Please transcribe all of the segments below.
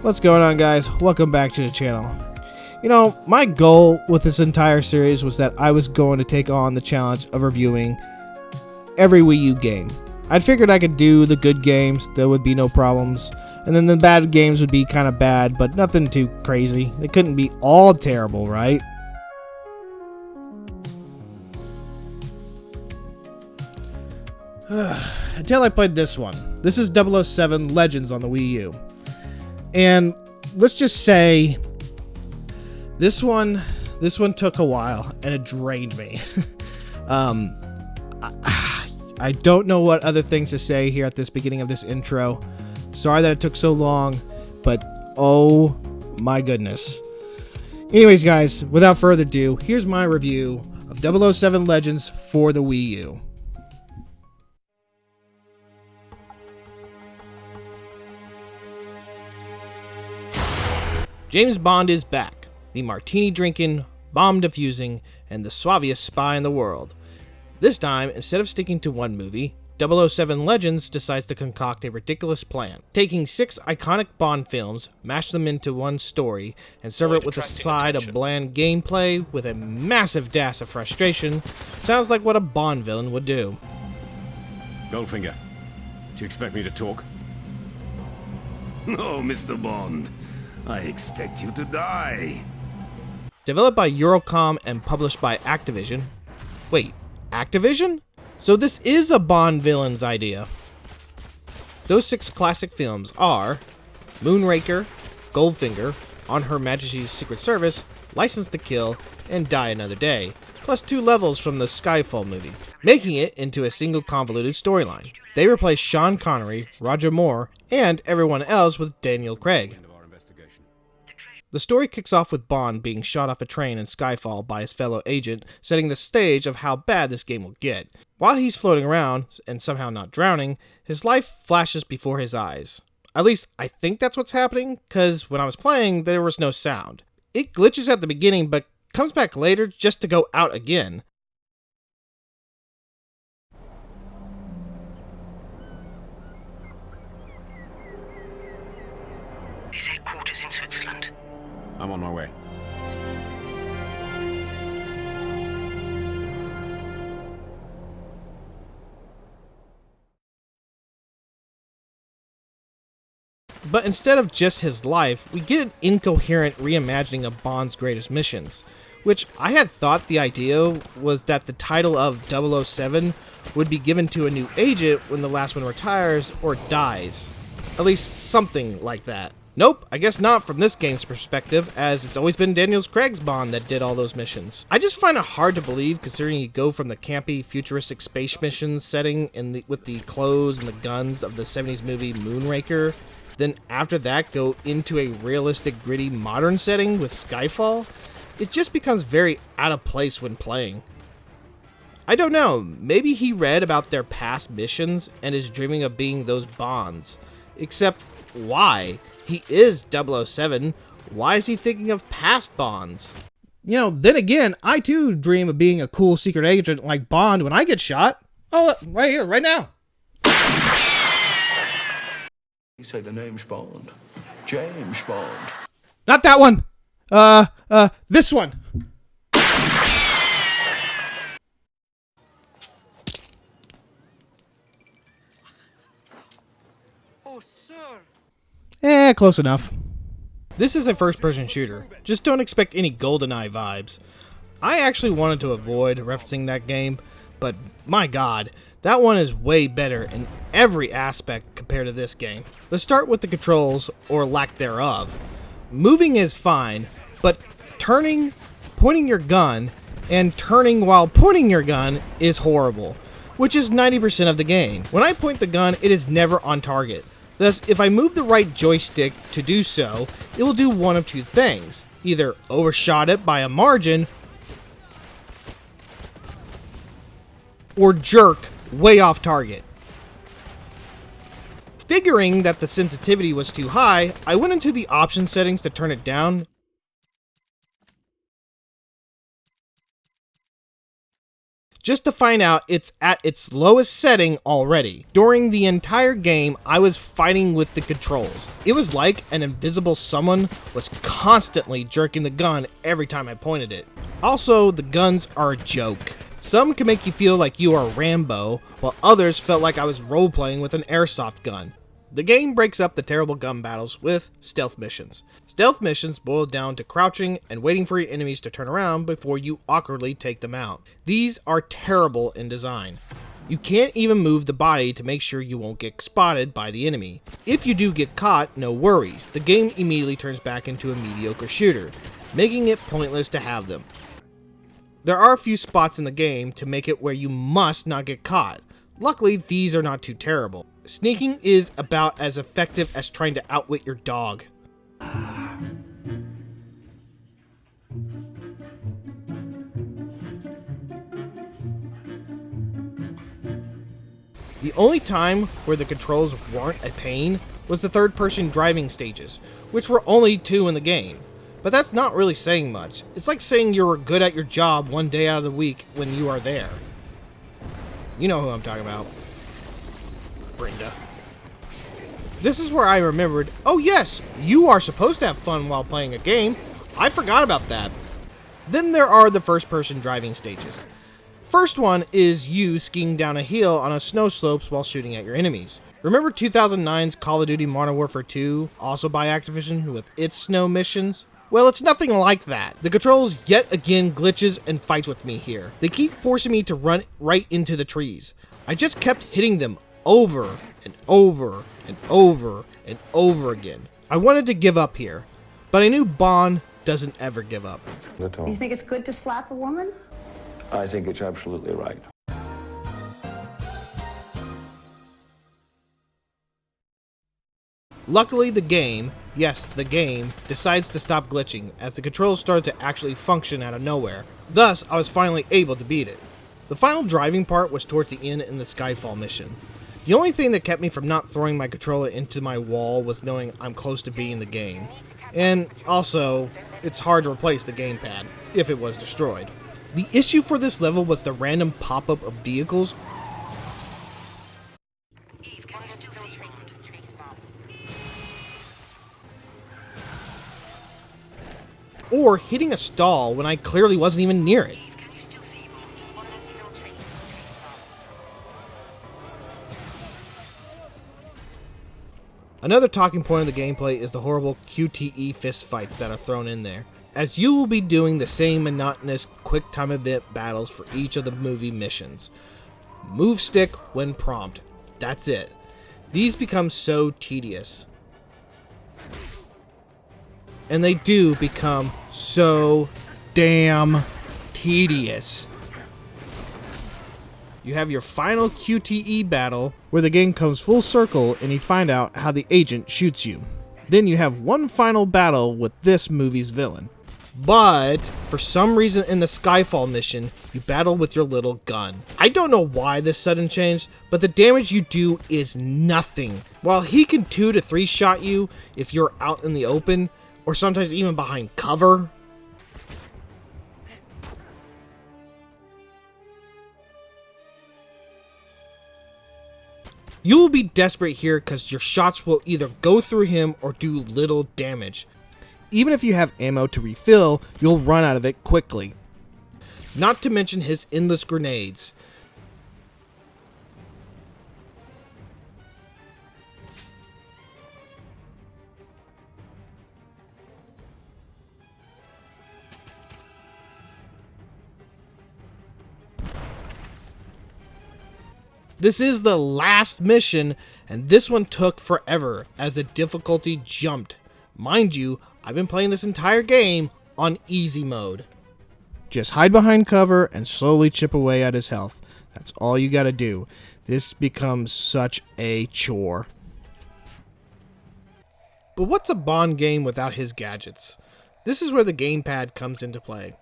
What's going on, guys? Welcome back to the channel. You know, my goal with this entire series was that I was going to take on the challenge of reviewing every Wii U game. I figured I could do the good games, there would be no problems, and then the bad games would be kind of bad, but nothing too crazy. They couldn't be all terrible, right? Until I played this one. This is 007 Legends on the Wii U. And let's just say this one took a while and it drained me. I don't know what other things to say here at this beginning of this intro. Sorry that it took so long, but oh my goodness. Anyways, guys, without further ado, here's my review of 007 Legends for the Wii U. James Bond is back, the martini-drinking, bomb-defusing, and the suavest spy in the world. This time, instead of sticking to one movie, 007 Legends decides to concoct a ridiculous plan, taking 6 iconic Bond films, mash them into one story, and serve it with a side of bland gameplay with a massive dash of frustration. Sounds like what a Bond villain would do. Goldfinger, do you expect me to talk? No, Mr. Bond. I expect you to die. Developed by Eurocom and published by Activision. Wait, Activision? So this is a Bond villain's idea. Those 6 classic films are Moonraker, Goldfinger, On Her Majesty's Secret Service, License to Kill, and Die Another Day, plus 2 levels from the Skyfall movie, making it into a single convoluted storyline. They replace Sean Connery, Roger Moore, and everyone else with Daniel Craig. The story kicks off with Bond being shot off a train in Skyfall by his fellow agent, setting the stage of how bad this game will get. While he's floating around, and somehow not drowning, his life flashes before his eyes. At least, I think that's what's happening, because when I was playing, there was no sound. It glitches at the beginning, but comes back later just to go out again. His headquarters in Switzerland. I'm on my way. But instead of just his life, we get an incoherent reimagining of Bond's greatest missions, which I had thought the idea was that the title of 007 would be given to a new agent when the last one retires or dies. At least something like that. Nope, I guess not from this game's perspective, as it's always been Daniel Craig's Bond that did all those missions. I just find it hard to believe, considering you go from the campy, futuristic space missions setting with the clothes and the guns of the 70s movie Moonraker, then after that go into a realistic, gritty, modern setting with Skyfall. It just becomes very out of place when playing. I don't know, maybe he read about their past missions and is dreaming of being those Bonds. Except, why? He is 007. Why is he thinking of past Bonds? You know, then again, I too dream of being a cool secret agent like Bond when I get shot. Oh, right here, right now. You say the name's Bond. James Bond. Not that one. This one. Oh, sir. Close enough. This is a first-person shooter. Just don't expect any GoldenEye vibes. I actually wanted to avoid referencing that game, but my god, that one is way better in every aspect compared to this game. Let's start with the controls, or lack thereof. Moving is fine, but turning, pointing your gun, and turning while pointing your gun is horrible, which is 90% of the game. When I point the gun, it is never on target. Thus, if I move the right joystick to do so, it will do one of 2 things. Either overshot it by a margin, or jerk way off target. Figuring that the sensitivity was too high, I went into the option settings to turn it down. just to find out it's at its lowest setting already. During the entire game, I was fighting with the controls. It was like an invisible someone was constantly jerking the gun every time I pointed it. Also, the guns are a joke. Some can make you feel like you are Rambo, while others felt like I was role-playing with an airsoft gun. The game breaks up the terrible gun battles with stealth missions. Stealth missions boil down to crouching and waiting for your enemies to turn around before you awkwardly take them out. These are terrible in design. You can't even move the body to make sure you won't get spotted by the enemy. If you do get caught, no worries. The game immediately turns back into a mediocre shooter, making it pointless to have them. There are a few spots in the game to make it where you must not get caught. Luckily, these are not too terrible. Sneaking is about as effective as trying to outwit your dog. The only time where the controls weren't a pain was the third-person driving stages, which were only 2 in the game. But that's not really saying much. It's like saying you were good at your job one day out of the week when you are there. You know who I'm talking about. Brenda. This is where I remembered, oh yes, you are supposed to have fun while playing a game. I forgot about that. Then there are the first-person driving stages. First one is you skiing down a hill on a snow slopes while shooting at your enemies. Remember 2009's Call of Duty Modern Warfare 2, also by Activision, with its snow missions? Well, it's nothing like that. The controls yet again glitches and fights with me here. They keep forcing me to run right into the trees. I just kept hitting them over and over and over and over again. I wanted to give up here, but I knew Bond doesn't ever give up. You think it's good to slap a woman? I think it's absolutely right. Luckily, the game, yes, the game, decides to stop glitching as the controls start to actually function out of nowhere. Thus, I was finally able to beat it. The final driving part was towards the end in the Skyfall mission. The only thing that kept me from not throwing my controller into my wall was knowing I'm close to beating the game. And also, it's hard to replace the gamepad, if it was destroyed. The issue for this level was the random pop-up of vehicles or hitting a stall when I clearly wasn't even near it. Another talking point of the gameplay is the horrible QTE fistfights that are thrown in there, as you will be doing the same monotonous quick time event battles for each of the movie missions. Move stick when prompt. That's it. These become so tedious. And they do become so damn tedious. You have your final QTE battle where the game comes full circle and you find out how the agent shoots you. Then you have one final battle with this movie's villain. But for some reason in the Skyfall mission, you battle with your little gun. I don't know why this sudden change, but the damage you do is nothing. While he can 2 to 3 shot you if you're out in the open, or sometimes even behind cover. You will be desperate here because your shots will either go through him or do little damage. Even if you have ammo to refill, you'll run out of it quickly. Not to mention his endless grenades. This is the last mission, and this one took forever as the difficulty jumped. Mind you, I've been playing this entire game on easy mode. Just hide behind cover and slowly chip away at his health. That's all you gotta do. This becomes such a chore. But what's a Bond game without his gadgets? This is where the gamepad comes into play.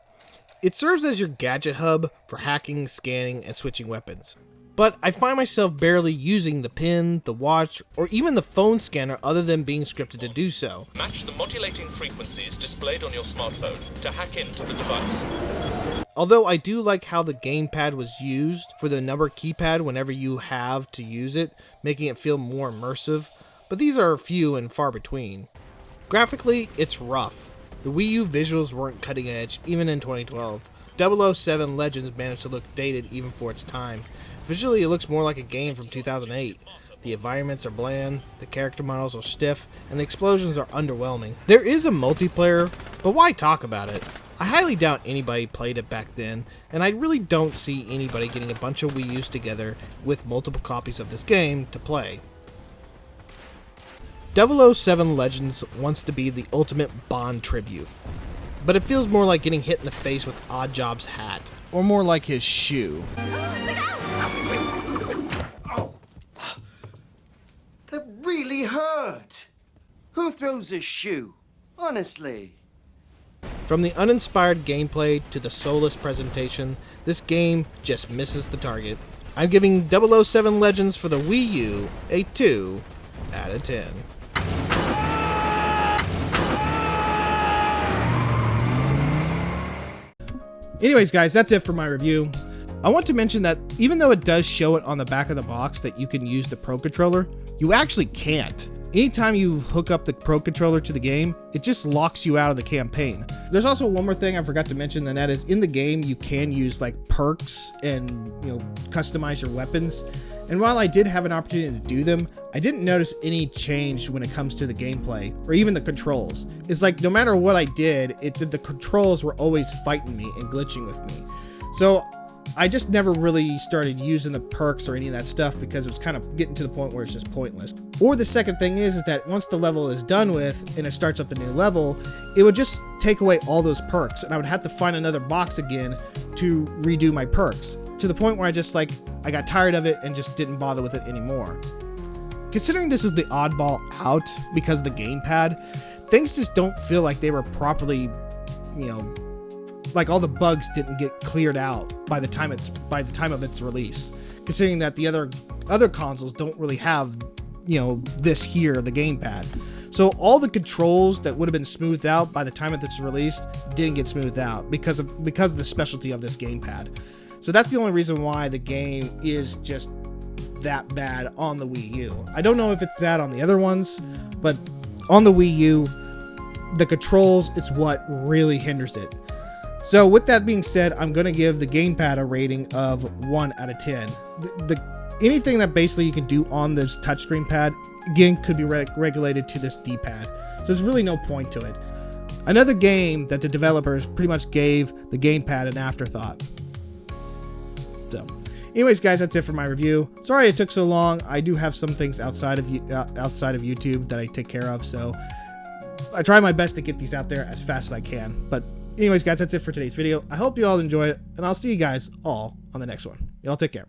It serves as your gadget hub for hacking, scanning, and switching weapons. But I find myself barely using the pen, the watch, or even the phone scanner other than being scripted to do so. Match the modulating frequencies displayed on your smartphone to hack into the device. Although I do like how the gamepad was used for the number keypad whenever you have to use it, making it feel more immersive, but these are few and far between. Graphically, it's rough. The Wii U visuals weren't cutting edge even in 2012. 007 Legends managed to look dated even for its time. Visually, it looks more like a game from 2008. The environments are bland, the character models are stiff, and the explosions are underwhelming. There is a multiplayer, but why talk about it? I highly doubt anybody played it back then, and I really don't see anybody getting a bunch of Wii U's together with multiple copies of this game to play. 007 Legends wants to be the ultimate Bond tribute, but it feels more like getting hit in the face with Oddjob's hat, or more like his shoe. That really hurt. Who throws a shoe? Honestly. From the uninspired gameplay to the soulless presentation, this game just misses the target. I'm giving 007 Legends for the Wii U a 2 out of 10. Anyways, guys, that's it for my review. I want to mention that even though it does show it on the back of the box that you can use the Pro Controller, you actually can't. Anytime you hook up the Pro Controller to the game, it just locks you out of the campaign. There's also one more thing I forgot to mention, and that is in the game you can use like perks and customize your weapons. And while I did have an opportunity to do them, I didn't notice any change when it comes to the gameplay or even the controls. It's like no matter what I did, the controls were always fighting me and glitching with me. So I just never really started using the perks or any of that stuff because it was kind of getting to the point where it's just pointless. Or the second thing is that once the level is done with and it starts up the new level, it would just take away all those perks and I would have to find another box again to redo my perks, to the point where I got tired of it and just didn't bother with it anymore. Considering this is the oddball out because of the gamepad, things just don't feel like they were properly, like all the bugs didn't get cleared out by the time of its release. Considering that the other consoles don't really have, this here, the gamepad. So all the controls that would have been smoothed out by the time of its release didn't get smoothed out because of the specialty of this gamepad. So that's the only reason why the game is just that bad on the Wii U. I don't know if it's bad on the other ones, but on the Wii U, the controls is what really hinders it. So with that being said, I'm going to give the gamepad a rating of 1 out of 10. Anything that basically you can do on this touchscreen pad, again, could be regulated to this D-pad. So there's really no point to it. Another game that the developers pretty much gave the gamepad an afterthought. So, anyways, guys, that's it for my review. Sorry it took so long. I do have some things outside of YouTube that I take care of, so I try my best to get these out there as fast as I can. But anyways, guys, that's it for today's video. I hope you all enjoyed it, and I'll see you guys all on the next one. Y'all take care.